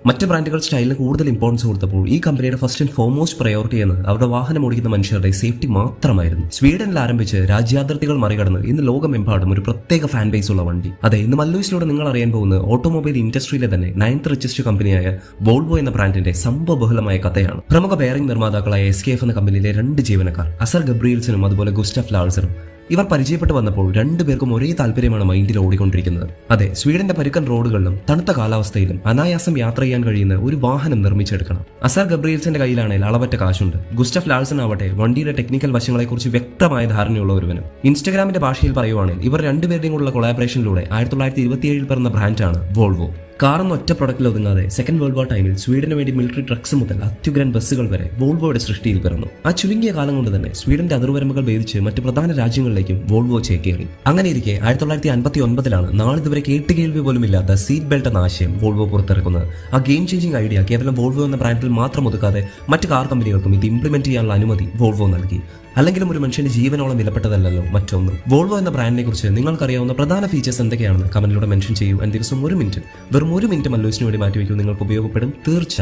മറ്റ് ബ്രാൻഡുകൾ സ്റ്റൈലിന് കൂടുതൽ ഇമ്പോർട്ടൻസ് കൊടുത്തപ്പോൾ ഈ കമ്പനിയുടെ ഫസ്റ്റ് ആൻഡ് ഫോർമോസ്റ്റ് പ്രയോറിറ്റി എന്ന് അവരുടെ വാഹനം ഓടിക്കുന്ന മനുഷ്യരുടെ സേഫ്റ്റി മാത്രമായിരുന്നു. സ്വീഡനിൽ ആരംഭിച്ച് രാജ്യാതിർത്തികൾ മറികടന്ന് ഇന്ന് ലോകമെമ്പാടും ഒരു പ്രത്യേക ഫാൻ ബേസ് ഉള്ള വണ്ടി. അതെ, ഇന്ന് മല്ലൂസിലൂടെ നിങ്ങൾ അറിയാൻ പോകുന്നത് ഓട്ടോമൊബൈൽ ഇൻഡസ്ട്രിയിലെ തന്നെ 9th റിച്ചസ്റ്റ് കമ്പനിയായ വോൾവോ എന്ന ബ്രാൻഡിന്റെ സംഭവബഹുലമായ കഥയാണ്. പ്രമുഖ ബെയറിംഗ് നിർമ്മാതാക്കളായ SKF എന്ന കമ്പനിയിലെ 2 ജീവനക്കാർ അസർ ഗബ്രിയൽസനും അതുപോലെ ഗുസ്റ്റഫ് ലാൾസറും ഇവർ പരിചയപ്പെട്ട് വന്നപ്പോൾ രണ്ടുപേർക്കും ഒരേ താല്പര്യമാണ് മൈൻഡിൽ ഓടിക്കൊണ്ടിരിക്കുന്നത്. അതെ, സ്വീഡന്റെ പരുക്കൻ റോഡുകളിലും തണുത്ത കാലാവസ്ഥയിലും അനായാസം യാത്ര ചെയ്യാൻ കഴിയുന്ന ഒരു വാഹനം നിർമ്മിച്ചെടുക്കണം. അസർ ഗബ്രിയൽസിന്റെ കയ്യിലാണെങ്കിൽ അളവറ്റ കാശുണ്ട്. ഗുസ്റ്റഫ് ലാൾസൺ ആവട്ടെ വണ്ടിയുടെ ടെക്നിക്കൽ വശങ്ങളെക്കുറിച്ച് വ്യക്തമായ ധാരണയുള്ള ഒരുവനും. ഇൻസ്റ്റഗ്രാമിന്റെ ഭാഷയിൽ പറയുവാണെങ്കിൽ ഇവർ രണ്ടുപേരുടെയും കൂടെയുള്ള കൊളാബറേഷനിലൂടെ 1927 പിറന്ന ബ്രാൻഡാണ് വോൾവോ. കാറെന്ന ഒറ്റ പ്രൊഡക്റ്റിൽ ഒതുങ്ങാതെ സെക്കൻഡ് വേൾഡ് വാർ ടൈമിൽ സ്വീഡന് വേണ്ടി മിലിറ്ററി ട്രക്സ് മുതൽ അത്യുഗ്രൻ ബസ്സുകൾ വരെ വോൾവോയുടെ സൃഷ്ടിയിൽ പിറന്നു. ആ ചുരുങ്ങിയ കാലം കൊണ്ട് തന്നെ സ്വീഡന്റെ അതിർവരമ്പുകൾ ഭേദിച്ച് മറ്റ് പ്രധാന രാജ്യങ്ങളിലേക്കും വോൾവോ ചേക്കേറി. അങ്ങനെയിരിക്കെ 1959 നാളിതുവരെ കേട്ടുകേൾവി പോലുമില്ലാത്ത സീറ്റ് ബെൽറ്റ് എന്ന ആശയം വോൾവോ പുറത്തിറക്കുന്നത്. ആ ഗെയിം ചേഞ്ചിങ് ഐഡിയ കേവലം വോൾവോ എന്ന ബ്രാൻഡിൽ മാത്രം ഒതുക്കാതെ മറ്റ് കാർ കമ്പനികൾക്കും ഇത് ഇംപ്ലിമെന്റ് ചെയ്യാനുള്ള അനുമതി വോൾവോ നൽകി. അല്ലെങ്കിലും ഒരു മനുഷ്യന്റെ ജീവനോളം വിലപ്പെട്ടതല്ലല്ലോ മറ്റൊന്നും. വോൾവോ എന്ന ബ്രാൻഡിനെ കുറിച്ച് നിങ്ങൾക്കറിയാവുന്ന പ്രധാന ഫീച്ചേഴ്സ് എന്തൊക്കെയാണെന്ന് കമന്റിലൂടെ മെൻഷൻ ചെയ്യൂ. ദിവസം 1 മിനിറ്റ്, വെറും 1 മിനിറ്റ് മല്ലൂസിന് വേണ്ടി മാറ്റിവെക്കൂ. നിങ്ങൾക്ക് ഉപയോഗപ്പെടും തീർച്ച.